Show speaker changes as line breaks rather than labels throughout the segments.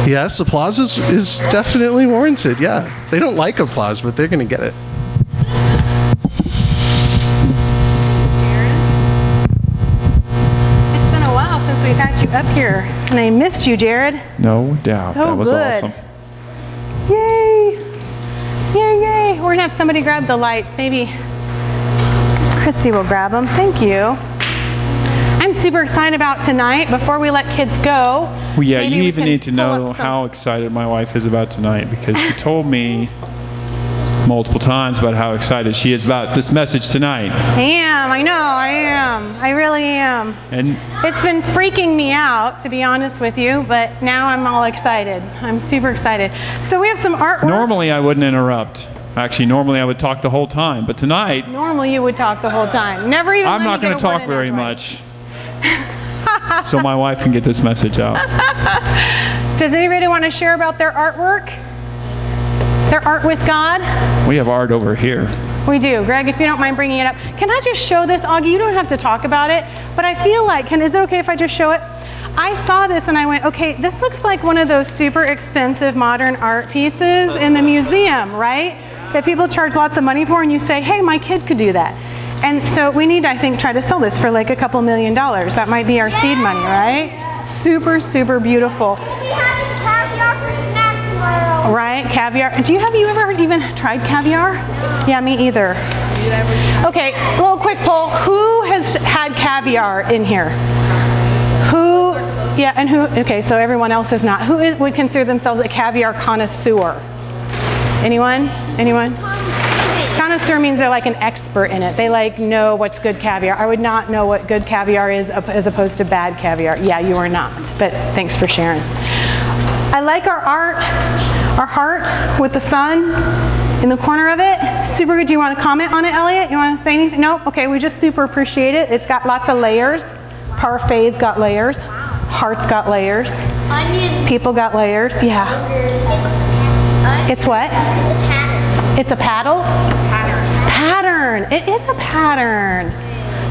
Yes, applause is definitely warranted. Yeah. They don't like applause, but they're going to get it.
It's been a while since we got you up here, and I missed you, Jared.
No doubt.
So
that was
good.
awesome.
Yay! Yay, yay. We're going to have somebody grab the lights. Maybe Christy will grab them. Thank you. I'm super excited about tonight. Before we let kids go,
Well, yeah,
maybe
you
we
even
can
need to
pull
know
up some-
how excited my wife is about tonight, because she told me multiple times about how excited she is about this message tonight.
I am. I really am.
And
It's been freaking me out, to be honest with you, but now I'm all excited. I'm super excited. So we have some artwork.
normally I wouldn't interrupt. Actually, normally I would talk the whole time, but tonight
Normally you would talk the whole time. Never even
I'm
let
not
me
going
get
to
a word
talk
in
very
edgewise.
much, so my wife can get this message out.
Does anybody want to share about their artwork? Their art with God?
We have art over here.
We do. Greg, if you don't mind bringing it up. Can I just show this, Augie? You don't have to talk about it, but I feel like, is it okay if I just show it? I saw this and I went, okay, this looks like one of those super expensive modern art pieces in the museum, right? That people charge lots of money for, and you say, hey, my kid could do that. And so we need, I think, try to sell this for like a couple $1 million. That might be our seed money, right? Super, super beautiful.
We'll be having caviar for snack tomorrow.
Right, caviar. Have you ever even tried caviar? Yeah, me either. Okay, a little quick poll. Who has had caviar in here? Who? Yeah, and who? Okay, so everyone else is not. Who would consider themselves a caviar connoisseur? Anyone? Anyone? Connoisseur means they're like an expert in it. They like know what's good caviar. I would not know what good caviar is as opposed to bad caviar. Yeah, you are not, but thanks for sharing. I like our art, our heart with the sun in the corner of it. Super good. Do you want to comment on it, Elliot? You want to say anything? No? Okay, we just super appreciate it. It's got lots of layers. Parfait's got layers. Heart's got layers.
Onions.
People got layers. Yeah. It's what? It's a paddle? Pattern. It is a pattern.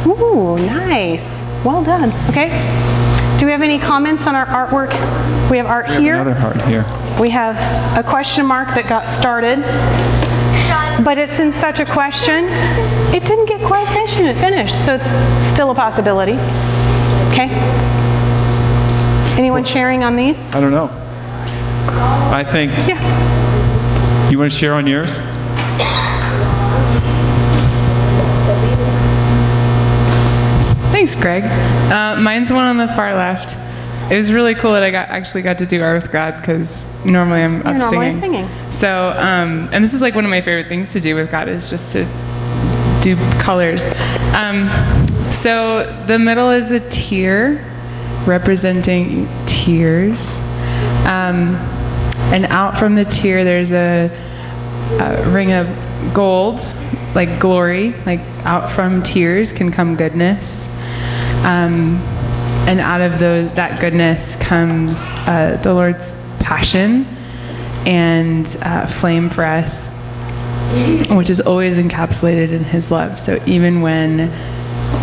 Ooh, nice. Well done. Okay. Do we have any comments on our artwork? We have art here.
Another heart here.
We have a question mark that got started, but it's in such a question, it didn't get quite finished, so it's still a possibility. Okay. Anyone sharing on these?
I don't know. I think.
Yeah.
You want to share on yours?
Thanks, Greg. Mine's the one on the far left. It was really cool that I actually got to do art with God, because normally I'm up
normally
singing. So, and this is like one of my favorite things to do with God, is just to do colors. So the middle is a tear representing tears. And out from the tear there's a ring of gold, like glory, like out from tears can come goodness. And out of that goodness comes the Lord's passion and flame for us, which is always encapsulated in His love. So even when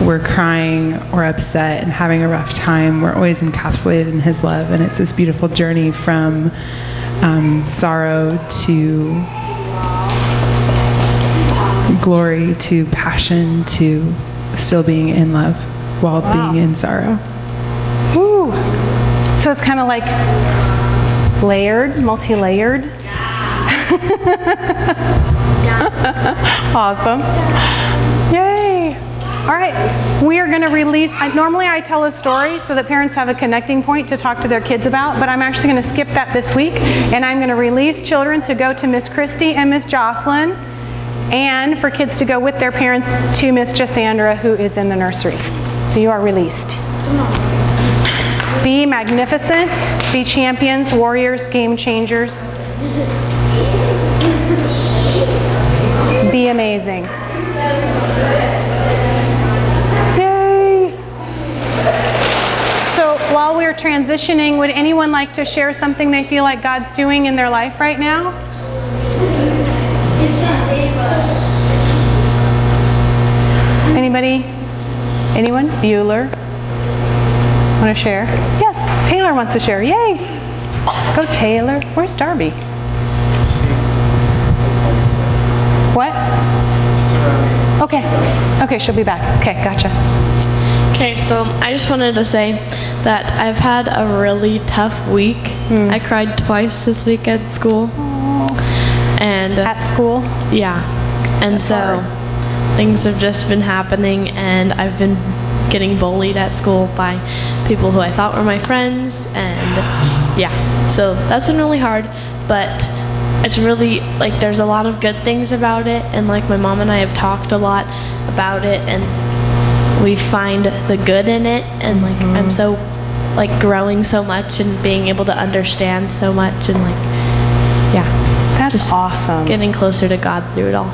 we're crying or upset and having a rough time, we're always encapsulated in His love. And it's this beautiful journey from sorrow to glory to passion to still being in love while being in sorrow.
Woo. So it's kind of like layered, multi-layered. Awesome. Yay. All right, we are going to release, normally I tell a story so that parents have a connecting point to talk to their kids about, but I'm actually going to skip that this week, and I'm going to release children to go to Miss Christy and Miss Jocelyn, and for kids to go with their parents to Miss Jassandra, who is in the nursery. So you are released. Be magnificent, be champions, warriors, game changers. Be amazing. Yay! So while we're transitioning, would anyone like to share something they feel like God's doing in their life right now? Anybody? Anyone? Bueller? Want to share? Yes, Taylor wants to share. Yay! Go Taylor. Where's Darby? What? Okay, she'll be back. Okay, gotcha.
Okay, so I just wanted to say that I've had a really tough week. I cried twice this week at school. And
At school?
yeah. And so things have just been happening, and I've been getting bullied at school by people who I thought were my friends, and yeah. So that's been really hard, but it's really, like, there's a lot of good things about it, and like my mom and I have talked a lot about it, and we find the good in it, and like I'm so like growing so much and being able to understand so much, and like, yeah.
That's
Just
awesome.
Getting closer to God through it all.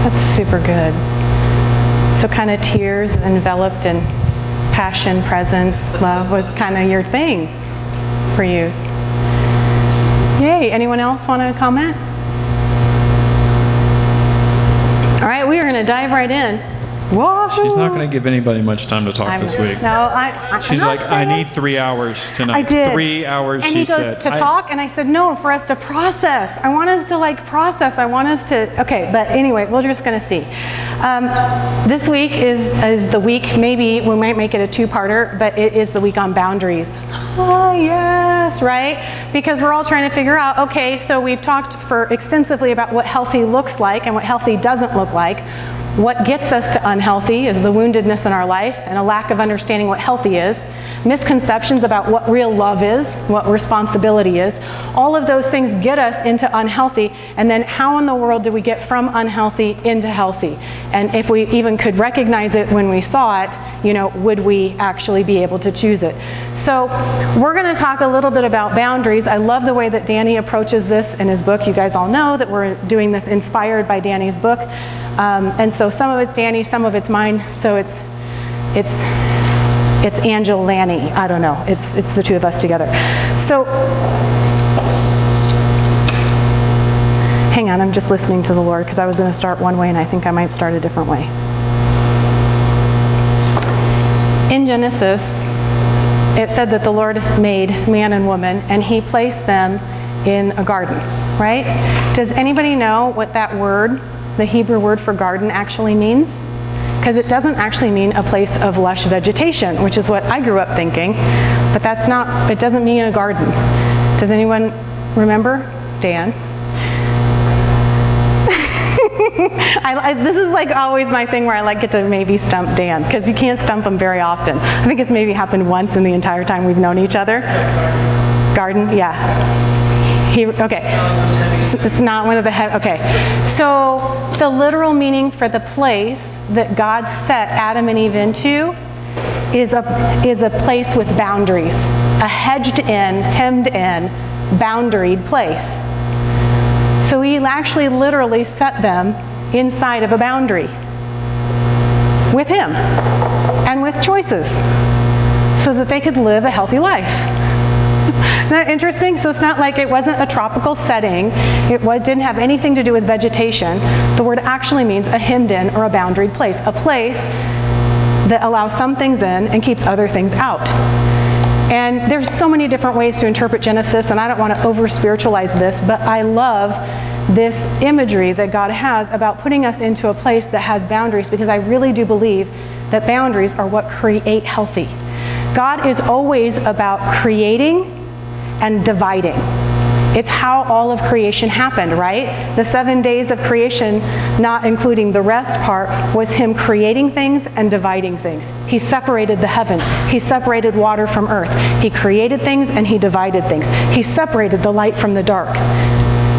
That's super good. So kind of tears enveloped in passion, presence, love was kind of your thing for you. Yay. Anyone else want to comment? All right, we are going to dive right in. Whoa.
She's not going to give anybody much time to talk this week.
No,
She's
I'm
like,
not
I
saying-
need 3 hours tonight.
I did.
3 hours,
and
she
he goes
said.
to talk, and I said, no, for us to process. I want us to like process. I want us to, okay, but anyway, we're just going to see. This week is the week, maybe we might make it a two-parter, but it is the week on boundaries. Oh, yes, right? Because we're all trying to figure out, okay, so we've talked extensively about what healthy looks like and what healthy doesn't look like. What gets us to unhealthy is the woundedness in our life and a lack of understanding what healthy is, misconceptions about what real love is, what responsibility is. All of those things get us into unhealthy, and then how in the world do we get from unhealthy into healthy? And if we even could recognize it when we saw it, would we actually be able to choose it? So we're going to talk a little bit about boundaries. I love the way that Danny approaches this in his book. You guys all know that we're doing this inspired by Danny's book. And so some of it's Danny, some of it's mine. So it's Angel Lanny. I don't know. It's the two of us together. So hang on, I'm just listening to the Lord because I was going to start one way and I think I might start a different way. In Genesis, it said that the Lord made man and woman and he placed them in a garden, right? Does anybody know what that word, the Hebrew word for garden, actually means? Because it doesn't actually mean a place of lush vegetation, which is what I grew up thinking, but that's not, it doesn't mean a garden. Does anyone remember? Dan? This is like always my thing where I like get to maybe stump Dan, because you can't stump him very often. I think it's maybe happened once in the entire time we've known each other. Garden, yeah. Okay, it's not one of the okay. So the literal meaning for the place that God set Adam and Eve into is a place with boundaries, a hedged in, hemmed in, boundaried place. So he actually literally set them inside of a boundary with him and with choices so that they could live a healthy life. Isn't that interesting? So it's not like it wasn't a tropical setting. It didn't have anything to do with vegetation. The word actually means a hemmed in or a boundaried place, a place that allows some things in and keeps other things out. And there's so many different ways to interpret Genesis, and I don't want to over-spiritualize this, but I love this imagery that God has about putting us into a place that has boundaries, because I really do believe that boundaries are what create healthy. God is always about creating and dividing. It's how all of creation happened, right? The 7 days of creation, not including the rest part, was him creating things and dividing things. He separated the heavens. He separated water from earth. He created things and he divided things. He separated the light from the dark.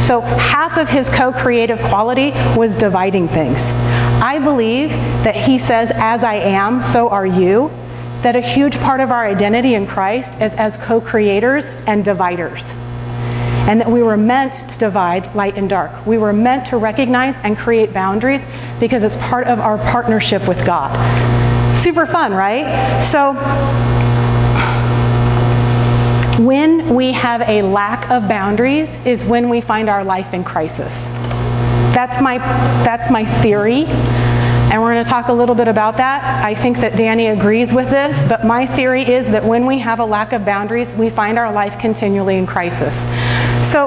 So half of his co-creative quality was dividing things. I believe that he says, as I am, so are you, that a huge part of our identity in Christ is as co-creators and dividers. And that we were meant to divide light and dark. We were meant to recognize and create boundaries because it's part of our partnership with God. Super fun, right? So when we have a lack of boundaries is when we find our life in crisis. That's my theory. And we're going to talk a little bit about that. I think that Danny agrees with this, but my theory is that when we have a lack of boundaries, we find our life continually in crisis. So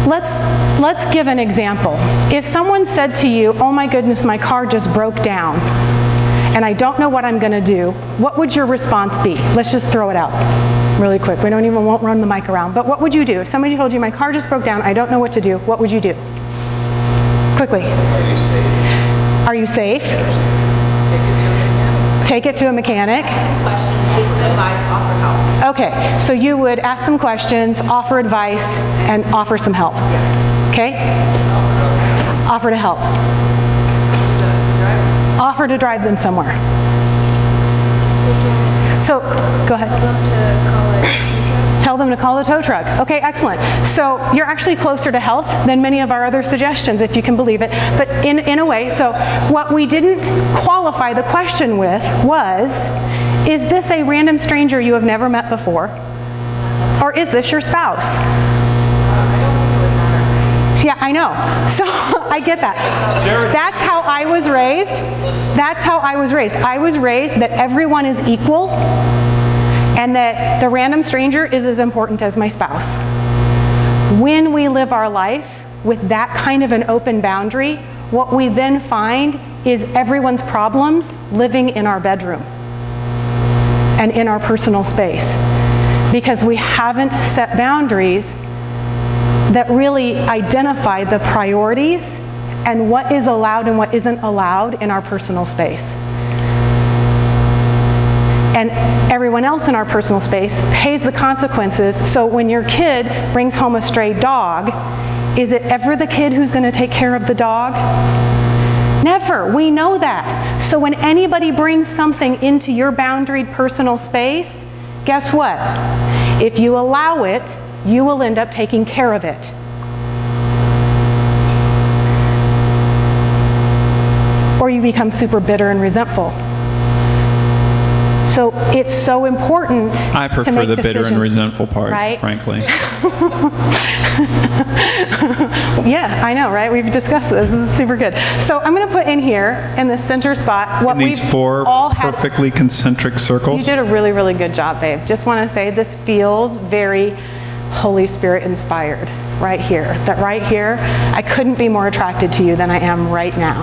let's give an example. If someone said to you, oh my goodness, my car just broke down, and I don't know what I'm going to do, what would your response be? Let's just throw it out really quick. We won't run the mic around. But what would you do? If somebody told you, my car just broke down, I don't know what to do, what would you do? Quickly.
Are you safe?
Are you safe? Take it to a mechanic. Okay, so you would ask some questions, offer advice, and offer some help. Okay? Offer to help. Offer to drive them somewhere. So, go ahead. Tell them to call the tow truck. Okay, excellent. So you're actually closer to health than many of our other suggestions, if you can believe it. But in a way, so what we didn't qualify the question with was, is this a random stranger you have never met before? Or is this your spouse? Yeah, I know. So I get that. That's how I was raised. That's how I was raised. I was raised that everyone is equal and that the random stranger is as important as my spouse. When we live our life with that kind of an open boundary, what we then find is everyone's problems living in our bedroom and in our personal space, because we haven't set boundaries that really identify the priorities and what is allowed and what isn't allowed in our personal space. And everyone else in our personal space pays the consequences. So when your kid brings home a stray dog, is it ever the kid who's going to take care of the dog? Never. We know that. So when anybody brings something into your boundaried personal space, guess what? If you allow it, you will end up taking care of it. Or you become super bitter and resentful. So it's so important
I
to
prefer
make
the bitter and
decisions,
resentful part,
right?
frankly.
Yeah, I know, right? We've discussed this. This is super good. So I'm going to put in here, in the center spot, what
These
we've
four
all had.
perfectly concentric circles.
You did a really, really good job, babe. Just want to say this feels very Holy Spirit inspired right here. That right here, I couldn't be more attracted to you than I am right now.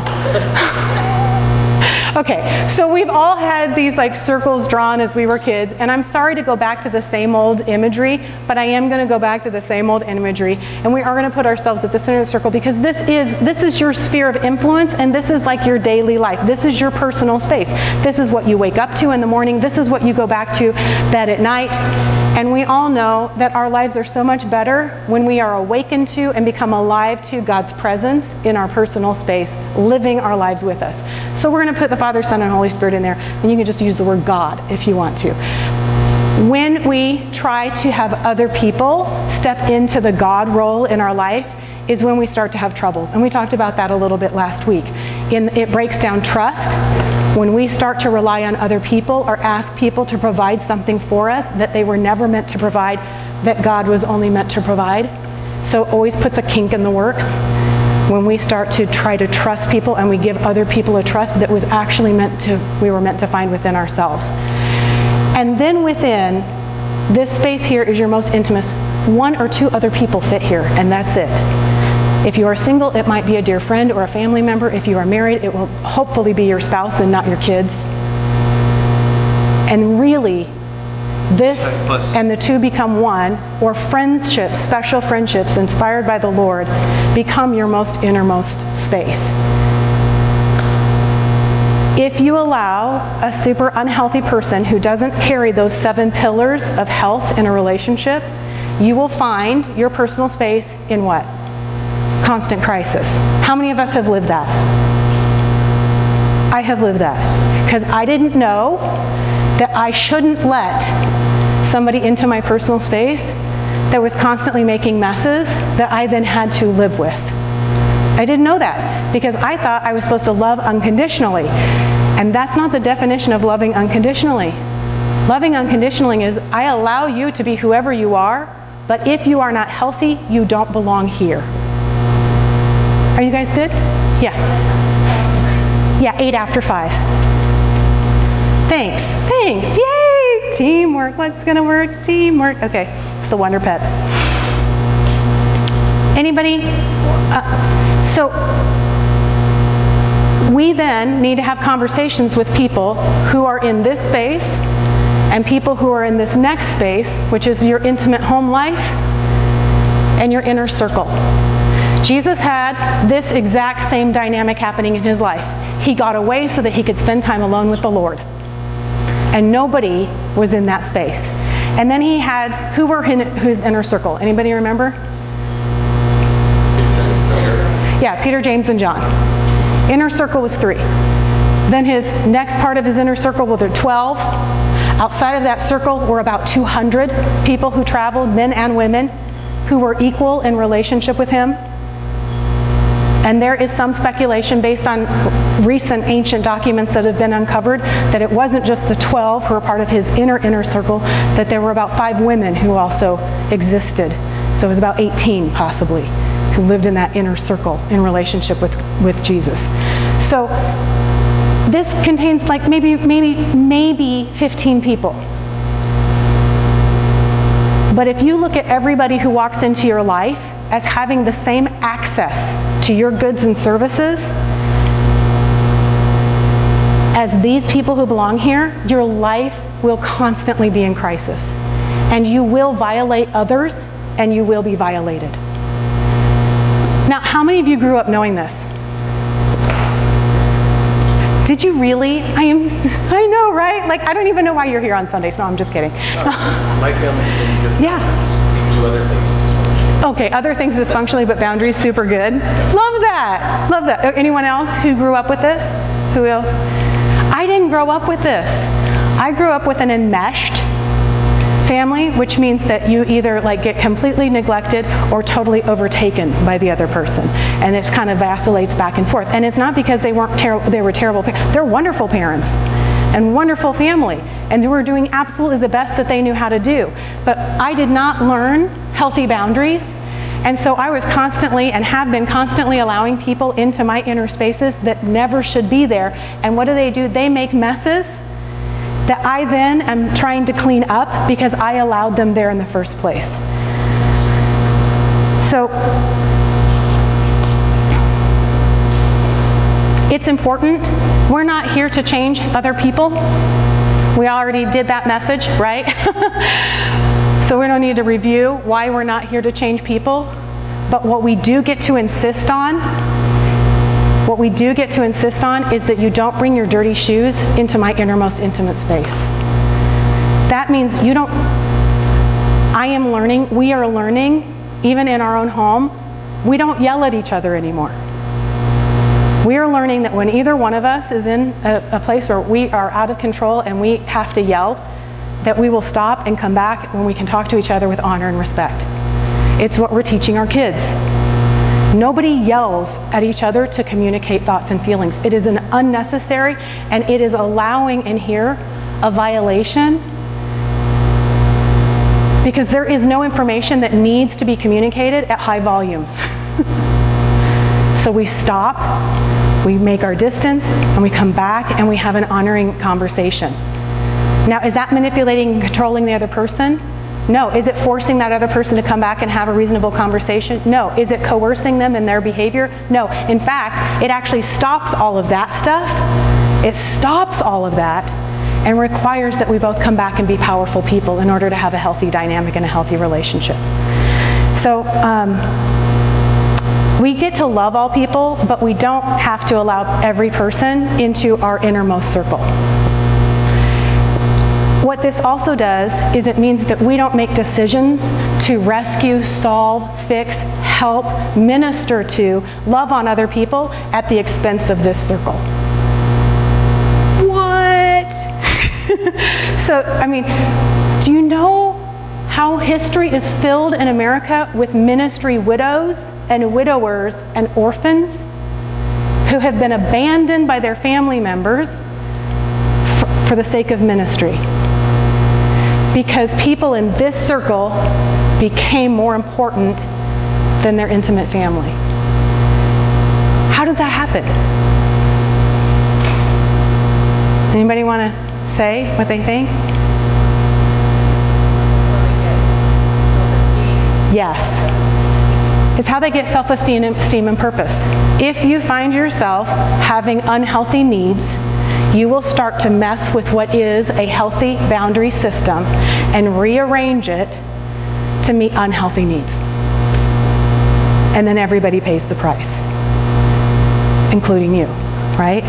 Okay, so we've all had these like circles drawn as we were kids, and I'm sorry to go back to the same old imagery, but I am going to go back to the same old imagery, and we are going to put ourselves at the center of the circle, because this is your sphere of influence, and this is like your daily life. This is your personal space. This is what you wake up to in the morning. This is what you go back to bed at night. And we all know that our lives are so much better when we are awakened to and become alive to God's presence in our personal space, living our lives with us. So we're going to put the Father, Son, and Holy Spirit in there, and you can just use the word God if you want to. When we try to have other people step into the God role in our life is when we start to have troubles. And we talked about that a little bit last week. It breaks down trust. When we start to rely on other people or ask people to provide something for us that they were never meant to provide, that God was only meant to provide. So it always puts a kink in the works when we start to try to trust people and we give other people a trust that was actually we were meant to find within ourselves. And then within this space here is your most intimate. One or two other people fit here, and that's it. If you are single, it might be a dear friend or a family member. If you are married, it will hopefully be your spouse and not your kids. And really, this and the two become one, or friendships, special friendships inspired by the Lord, become your most innermost space. If you allow a super unhealthy person who doesn't carry those 7 pillars of health in a relationship, you will find your personal space in what? Constant crisis. How many of us have lived that? I have lived that. Because I didn't know that I shouldn't let somebody into my personal space that was constantly making messes that I then had to live with. I didn't know that because I thought I was supposed to love unconditionally. And that's not the definition of loving unconditionally. Loving unconditionally is I allow you to be whoever you are, but if you are not healthy, you don't belong here. Are you guys good? Yeah. Yeah, 8 after 5. Thanks. Yay! Teamwork. What's going to work? Teamwork. Okay, it's the Wonder Pets. Anybody? So we then need to have conversations with people who are in this space and people who are in this next space, which is your intimate home life and your inner circle. Jesus had this exact same dynamic happening in his life. He got away so that he could spend time alone with the Lord. And nobody was in that space. And then he had, who were in his inner circle? Anybody remember? Yeah, Peter, James, and John. Inner circle was 3. Then his next part of his inner circle were 12. Outside of that circle were about 200 people who traveled, men and women, who were equal in relationship with him. And there is some speculation based on recent ancient documents that have been uncovered that it wasn't just the 12 who were part of his inner circle, that there were about 5 women who also existed. So it was about 18 possibly who lived in that inner circle in relationship with Jesus. So this contains like maybe 15 people. But if you look at everybody who walks into your life as having the same access to your goods and services as these people who belong here, your life will constantly be in crisis. And you will violate others, and you will be violated. Now, how many of you grew up knowing this? Did you really? I know, right? Like, I don't even know why you're here on Sundays. No, I'm just kidding.
My family's been good.
Yeah.
We do other things dysfunctionally.
Okay, other things dysfunctionally, but boundaries super good. Love that. Love that. Anyone else who grew up with this? Who will? I didn't grow up with this. I grew up with an enmeshed family, which means that you either like get completely neglected or totally overtaken by the other person, and it kind of vacillates back and forth. And it's not because they were terrible. They're wonderful parents and wonderful family, and they were doing absolutely the best that they knew how to do. But I did not learn healthy boundaries, and so I was constantly and have been constantly allowing people into my inner spaces that never should be there. And what do? They make messes that I then am trying to clean up because I allowed them there in the first place. So it's important. We're not here to change other people. We already did that message, right? So we don't need to review why we're not here to change people. But what we do get to insist on is that you don't bring your dirty shoes into my innermost intimate space. That means we are learning, even in our own home, we don't yell at each other anymore. We are learning that when either one of us is in a place where we are out of control and we have to yell, that we will stop and come back when we can talk to each other with honor and respect. It's what we're teaching our kids. Nobody yells at each other to communicate thoughts and feelings. It is an unnecessary, and it is allowing in here a violation, because there is no information that needs to be communicated at high volumes. So we stop, we make our distance, and we come back and we have an honoring conversation. Now, is that manipulating and controlling the other person? No. Is it forcing that other person to come back and have a reasonable conversation? No. Is it coercing them in their behavior? No. In fact, it actually stops all of that stuff. It stops all of that and requires that we both come back and be powerful people in order to have a healthy dynamic and a healthy relationship. So we get to love all people, but we don't have to allow every person into our innermost circle. What this also does is it means that we don't make decisions to rescue, solve, fix, help, minister to, love on other people at the expense of this circle. What? So, I mean, do you know how history is filled in America with ministry widows and widowers and orphans who have been abandoned by their family members for the sake of ministry? Because people in this circle became more important than their intimate family. How does that happen? Anybody want to say what they think? Yes. It's how they get self-esteem and purpose. If you find yourself having unhealthy needs, you will start to mess with what is a healthy boundary system and rearrange it to meet unhealthy needs. And then everybody pays the price, including you, right?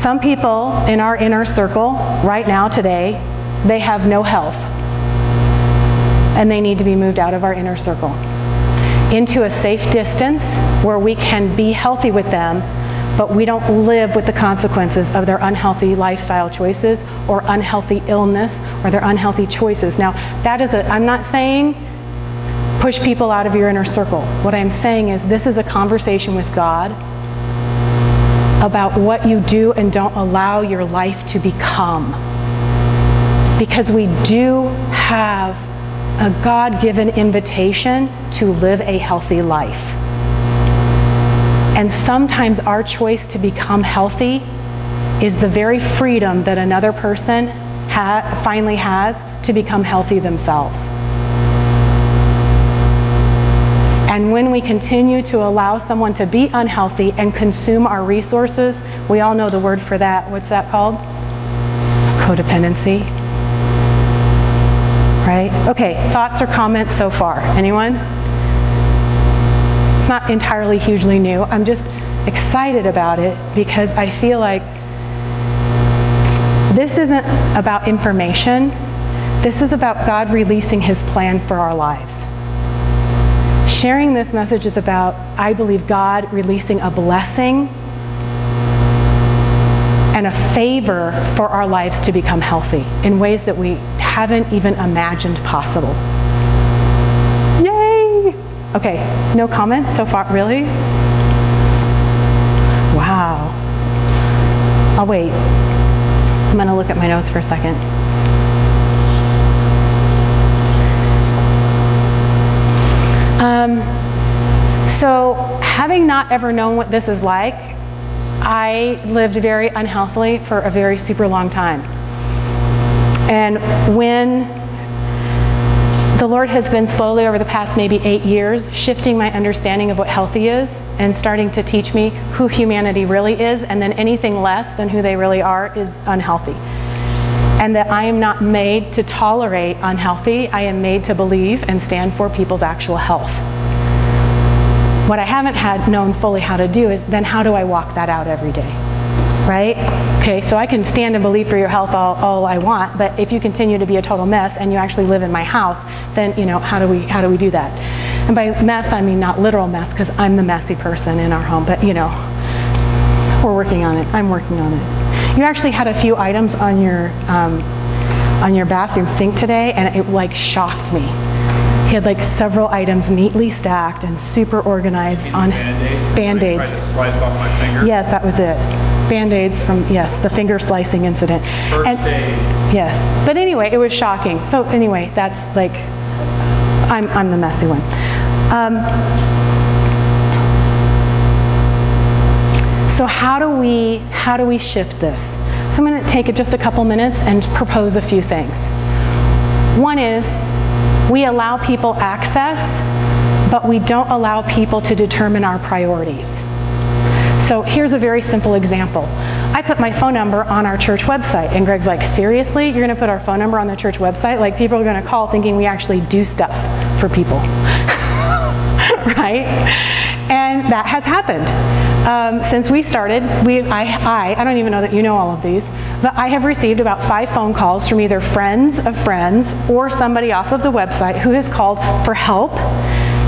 Some people in our inner circle right now, today, they have no health. And they need to be moved out of our inner circle into a safe distance where we can be healthy with them, but we don't live with the consequences of their unhealthy lifestyle choices or unhealthy illness or their unhealthy choices. Now, I'm not saying push people out of your inner circle. What I'm saying is this is a conversation with God about what you do and don't allow your life to become. Because we do have a God-given invitation to live a healthy life. And sometimes our choice to become healthy is the very freedom that another person finally has to become healthy themselves. And when we continue to allow someone to be unhealthy and consume our resources, we all know the word for that. What's that called? It's codependency. Right? Okay, thoughts or comments so far? Anyone? It's not entirely hugely new. I'm just excited about it because I feel like this isn't about information. This is about God releasing His plan for our lives. Sharing this message is about, I believe, God releasing a blessing and a favor for our lives to become healthy in ways that we haven't even imagined possible. Yay! Okay, no comments so far, really? Wow. I'll wait. I'm gonna look at my notes for a second. So having not ever known what this is like, I lived very unhealthily for a very super long time. And when the Lord has been slowly over the past maybe 8 years shifting my understanding of what healthy is and starting to teach me who humanity really is, and then anything less than who they really are is unhealthy. And that I am not made to tolerate unhealthy, I am made to believe and stand for people's actual health. What I haven't known fully how to do is then how do I walk that out every day, right? Okay, so I can stand and believe for your health all I want, but if you continue to be a total mess and you actually live in my house, then how do we do that? And by mess, I mean not literal mess, because I'm the messy person in our home, but we're working on it. I'm working on it. You actually had a few items on your bathroom sink today, and it like shocked me. He had several items neatly stacked and super organized on Band-Aids.
Tried to slice off my finger.
Yes, that was it. Band-Aids from, the finger slicing incident.
First day.
Yes. But anyway, it was shocking. So anyway, that's I'm the messy one. So how do we shift this? So I'm going to take just a couple minutes and propose a few things. One is, we allow people access, but we don't allow people to determine our priorities. So here's a very simple example. I put my phone number on our church website, and Greg's like, seriously? You're gonna put our phone number on the church website? Like, people are gonna call thinking we actually do stuff for people, right? And that has happened. Since we started, I don't even know that you know all of these, but I have received about 5 phone calls from either friends of friends or somebody off of the website who has called for help,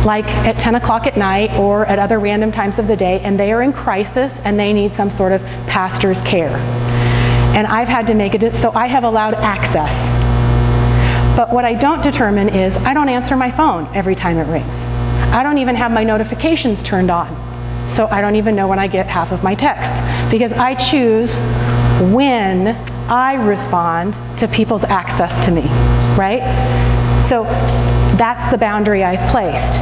like at 10 o'clock at night or at other random times of the day, and they are in crisis and they need some sort of pastor's care. And I've had to make it, so I have allowed access. But what I don't determine is I don't answer my phone every time it rings. I don't even have my notifications turned on. So I don't even know when I get half of my texts, because I choose when I respond to people's access to me, right? So that's the boundary I've placed.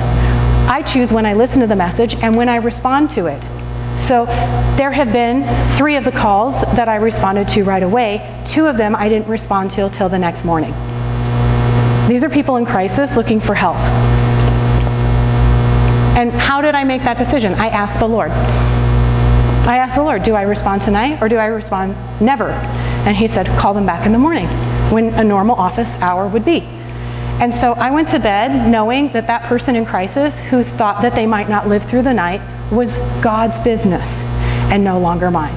I choose when I listen to the message and when I respond to it. So there have been 3 of the calls that I responded to right away. 2 of them I didn't respond to till the next morning. These are people in crisis looking for help. And how did I make that decision? I asked the Lord. I asked the Lord, do I respond tonight or do I respond never? And he said, call them back in the morning when a normal office hour would be. And so I went to bed knowing that that person in crisis who thought that they might not live through the night was God's business and no longer mine.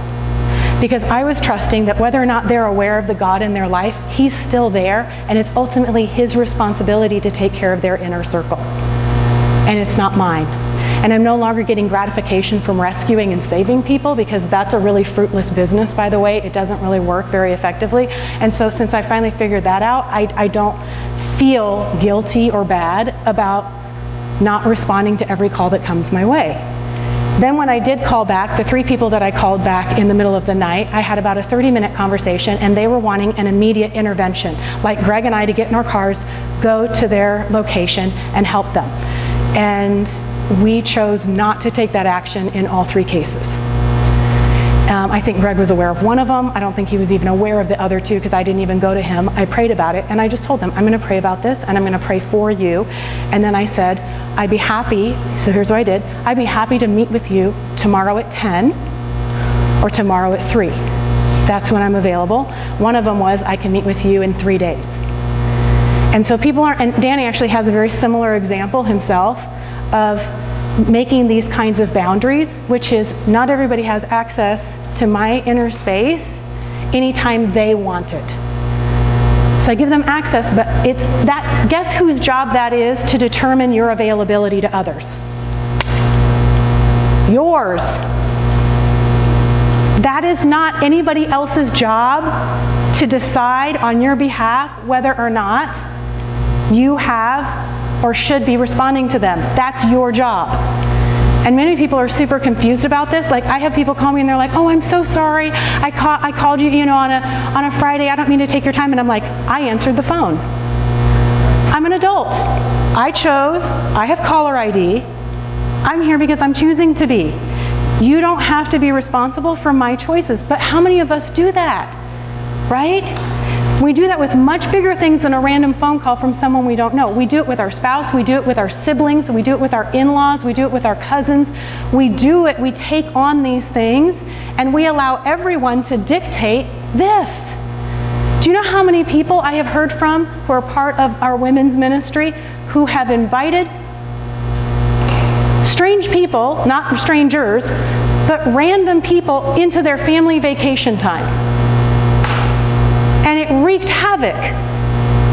Because I was trusting that whether or not they're aware of the God in their life, he's still there, and it's ultimately his responsibility to take care of their inner circle. And it's not mine. And I'm no longer getting gratification from rescuing and saving people, because that's a really fruitless business, by the way. It doesn't really work very effectively. And so since I finally figured that out, I don't feel guilty or bad about not responding to every call that comes my way. Then when I did call back, the 3 people that I called back in the middle of the night, I had about a 30-minute conversation, and they were wanting an immediate intervention, like Greg and I to get in our cars, go to their location, and help them. And we chose not to take that action in all 3 cases. I think Greg was aware of one of them. I don't think he was even aware of the other 2, because I didn't even go to him. I prayed about it, and I just told them, I'm going to pray about this, and I'm going to pray for you. And then I said, I'd be happy, so here's what I did, I'd be happy to meet with you tomorrow at 10 or tomorrow at 3. That's when I'm available. One of them was, I can meet with you in 3 days. And so people are, and Danny actually has a very similar example himself of making these kinds of boundaries, which is not everybody has access to my inner space anytime they want it. So I give them access, but it's that, guess whose job that is to determine your availability to others? Yours. That is not anybody else's job to decide on your behalf whether or not you have or should be responding to them. That's your job. And many people are super confused about this. Like, I have people call me and they're like, oh, I'm so sorry. I called you, on a Friday. I don't mean to take your time. And I'm like, I answered the phone. I'm an adult. I chose. I have caller ID. I'm here because I'm choosing to be. You don't have to be responsible for my choices. But how many of us do that? Right? We do that with much bigger things than a random phone call from someone we don't know. We do it with our spouse, we do it with our siblings, we do it with our in-laws, we do it with our cousins. We take on these things, and we allow everyone to dictate this. Do you know how many people I have heard from who are part of our women's ministry who have invited strange people, not strangers, but random people into their family vacation time? And it wreaked havoc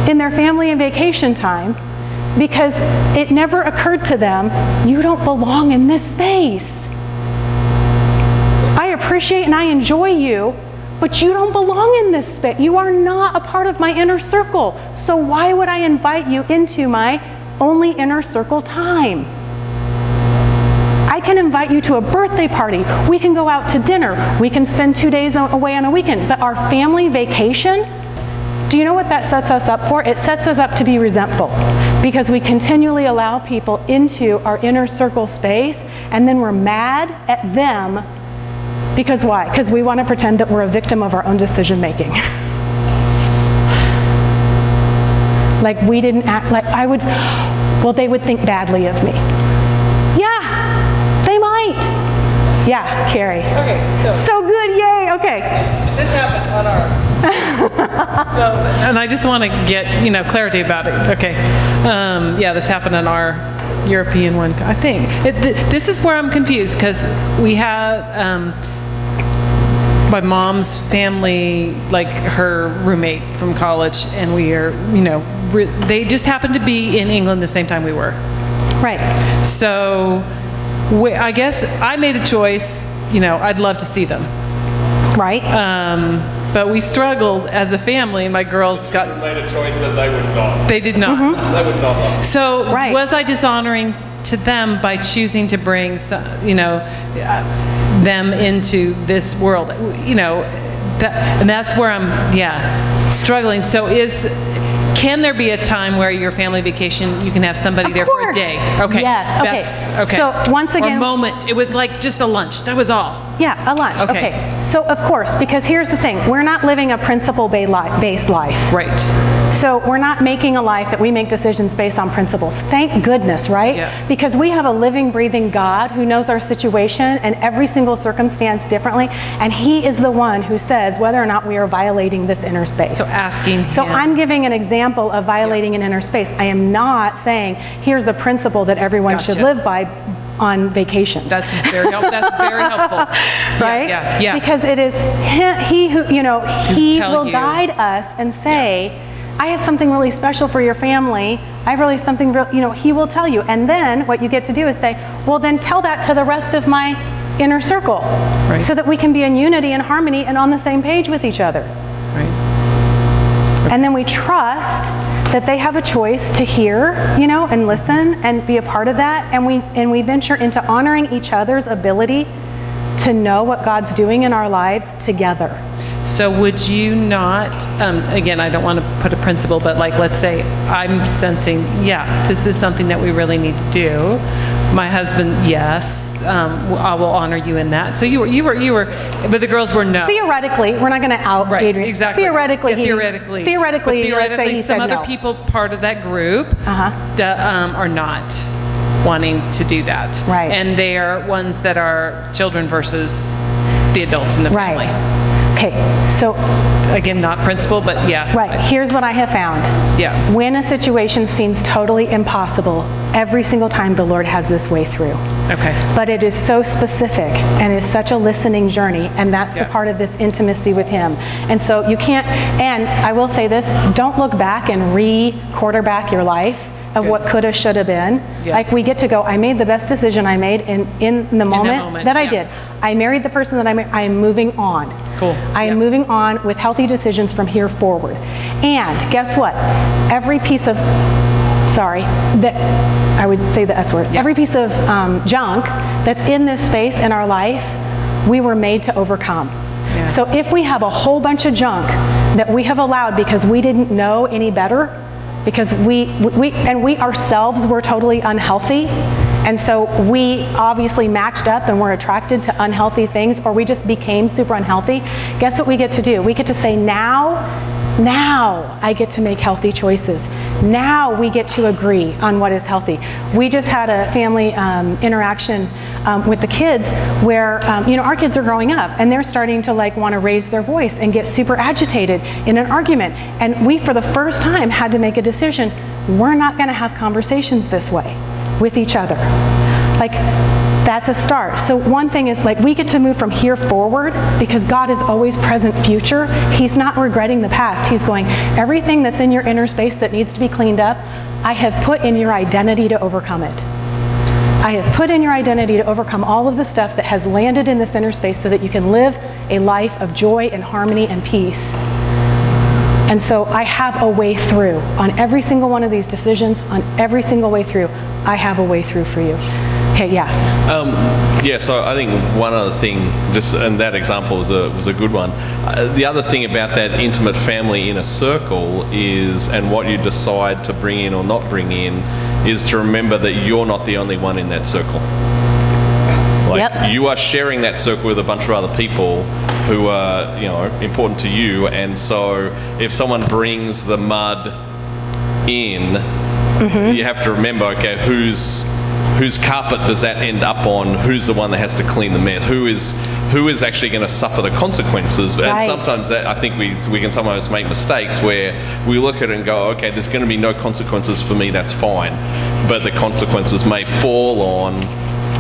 in their family and vacation time because it never occurred to them, you don't belong in this space. I appreciate and I enjoy you, but you don't belong in this space. You are not a part of my inner circle. So why would I invite you into my only inner circle time? I can invite you to a birthday party. We can go out to dinner. We can spend 2 days away on a weekend. But our family vacation, do you know what that sets us up for? It sets us up to be resentful because we continually allow people into our inner circle space, and then we're mad at them because why? Because we want to pretend that we're a victim of our own decision making. Like we didn't act like I would, well, they would think badly of me. Yeah, they might. Yeah, Carrie.
Okay,
so good, yay, okay.
This happened on our. And I just want to get, clarity about it. Okay. Yeah, this happened on our European one, I think. This is where I'm confused because we had my mom's family, like her roommate from college, and we are, they just happened to be in England the same time we were.
Right.
So I guess I made a choice, I'd love to see them.
Right.
But we struggled as a family. My girls
made a choice that they would not.
They did not.
Mm-hmm.
They would not.
So
right.
Was I dishonoring to them by choosing to bring, them into this world? And that's where I'm, struggling. So can there be a time where your family vacation, you can have somebody
Of
there for a
course.
day? Okay.
Yes, okay.
That's, okay.
So once again-
Or moment. It was like just a lunch. That was all.
Yeah, a lunch.
Okay.
Okay. So of course, because here's the thing, we're not living a principle-based life.
Right.
So we're not making a life that we make decisions based on principles. Thank goodness, right?
Yeah.
Because we have a living, breathing God who knows our situation and every single circumstance differently, and He is the one who says whether or not we are violating this inner space.
So asking
So
Him.
I'm giving an example of violating an inner space. I am not saying here's a principle that everyone should
Gotcha.
live by on vacations.
That's very helpful. That's very helpful.
Right?
Yeah.
Because it is he who, He
tell
will
you.
guide us and say, I have something really special for your family. I have really something real, He will tell you. And then what you get to do is say, well, then tell that to the rest of my inner circle.
Right.
So that we can be in unity and harmony and on the same page with each other.
Right.
And then we trust that they have a choice to hear, and listen and be a part of that. And we venture into honoring each other's ability to know what God's doing in our lives together.
So would you not, again, I don't want to put a principle, but like, let's say I'm sensing, this is something that we really need to do. My husband, yes, I will honor you in that. So you were, but the girls were no.
Theoretically, we're not going to out
Right,
Adrian.
exactly.
Theoretically,
Yeah,
theoretically,
But
let's say he
some
said
other
no.
people part of that group are not wanting to do that.
Right.
And they are ones that are children versus the adults in the
Right.
family.
Okay, so
Again, not principle, but yeah.
right, here's what I have found.
Yeah.
When a situation seems totally impossible, every single time the Lord has this way through.
Okay.
But it is so specific and is such a listening journey, and that's the
Yeah.
part of this intimacy with Him. And so you can't, and I will say this, don't look back and re-quarterback your life of
Good.
what coulda, shoulda been.
Yeah.
Like we get to go, I made the best decision I made in the moment that I
yeah.
did. I married the person that I am moving on.
Cool.
I am
Yeah.
moving on with healthy decisions from here forward. And guess what? Every piece of, I would say the S word.
Yeah.
Every piece of junk that's in this space in our life, we were made to overcome.
Yeah.
So if we have a whole bunch of junk that we have allowed because we didn't know any better, because we ourselves were totally unhealthy, and so we obviously matched up and were attracted to unhealthy things, or we just became super unhealthy, guess what we get to do? We get to say, now I get to make healthy choices. Now we get to agree on what is healthy. We just had a family interaction with the kids where, our kids are growing up and they're starting to want to raise their voice and get super agitated in an argument. And we, for the first time, had to make a decision. We're not going to have conversations this way with each other. That's a start. So one thing is we get to move from here forward because God is always present future. He's not regretting the past. He's going, everything that's in your inner space that needs to be cleaned up, I have put in your identity to overcome it. I have put in your identity to overcome all of the stuff that has landed in this inner space so that you can live a life of joy and harmony and peace. And so I have a way through on every single one of these decisions, on every single way through. I have a way through for you. Okay, yeah.
So I think one other thing, and that example was a good one. The other thing about that intimate family inner circle is, and what you decide to bring in or not bring in, is to remember that you're not the only one in that circle.
Yep.
You are sharing that circle with a bunch of other people who are, important to you. And so if someone brings the mud in, you have to remember, okay, whose carpet does that end up on? Who's the one that has to clean the mess? Who is actually going to suffer the consequences?
Right.
And sometimes I think we can sometimes make mistakes where we look at it and go, okay, there's going to be no consequences for me, that's fine. But the consequences may fall on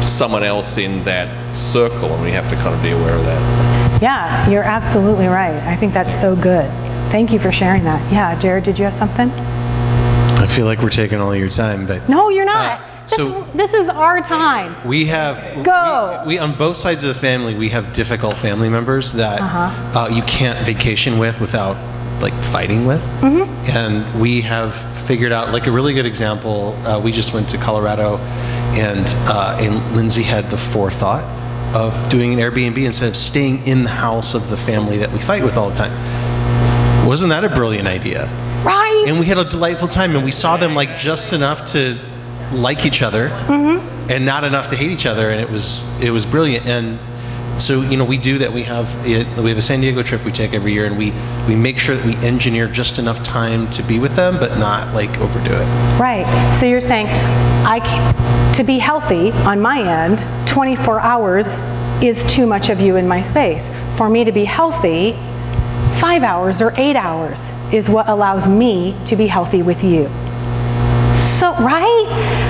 someone else in that circle, and we have to kind of be aware of that.
Yeah, you're absolutely right. I think that's so good. Thank you for sharing that. Yeah, Jared, did you have something?
I feel like we're taking all your time, but
No, you're not.
so-
this is our time.
we have
Go.
we on both sides of the family, we have difficult family members that you can't vacation with without fighting with. And we have figured out a really good example. We just went to Colorado, and Lindsay had the forethought of doing an Airbnb instead of staying in the house of the family that we fight with all the time. Wasn't that a brilliant idea?
Right. meetings.
And we had a delightful time, and we saw them like just enough to like each other, and not enough to hate each other, and it was brilliant. And so we do that. We have a San Diego trip we take every year, and we make sure that we engineer just enough time to be with them, but not like overdo it.
Right. So you're saying, to be healthy on my end, 24 hours is too much of you in my space. For me to be healthy, 5 hours or 8 hours is what allows me to be healthy with you. So, right?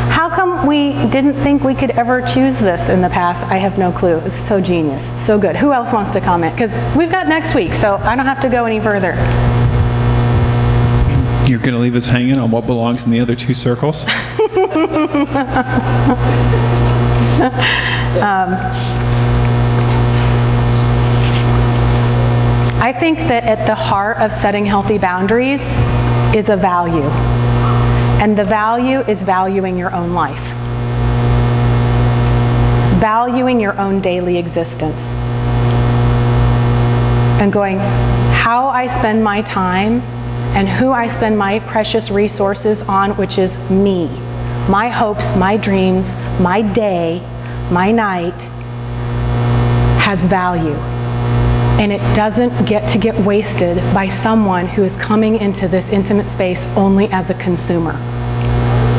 How come we didn't think we could ever choose this in the past? I have no clue. It's so genius. So good. Who else wants to comment? Because we've got next week, so I don't have to go any further.
You're going to leave us hanging on what belongs in the other two circles?
I think that at the heart of setting healthy boundaries is a value. And the value is valuing your own life. Valuing your own daily existence. And going, how I spend my time and who I spend my precious resources on, which is me. My hopes, my dreams, my day, my night has value. And it doesn't get to get wasted by someone who is coming into this intimate space only as a consumer,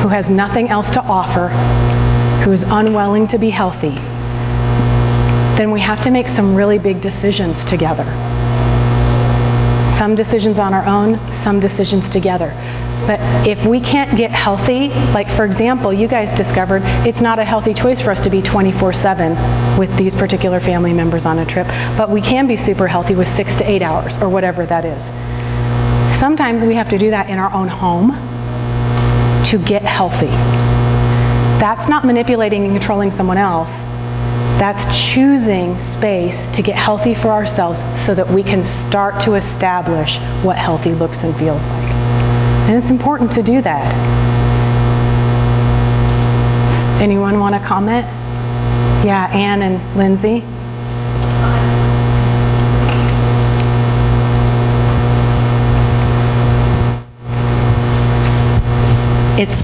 who has nothing else to offer, who is unwilling to be healthy. Then we have to make some really big decisions together. Some decisions on our own, some decisions together. But if we can't get healthy, like for example, you guys discovered it's not a healthy choice for us to be 24/7 with these particular family members on a trip, but we can be super healthy with 6 to 8 hours or whatever that is. Sometimes we have to do that in our own home to get healthy. That's not manipulating and controlling someone else. That's choosing space to get healthy for ourselves so that we can start to establish what healthy looks and feels like. And it's important to do that. Anyone want to comment? Yeah, Anne and Lindsay.
It's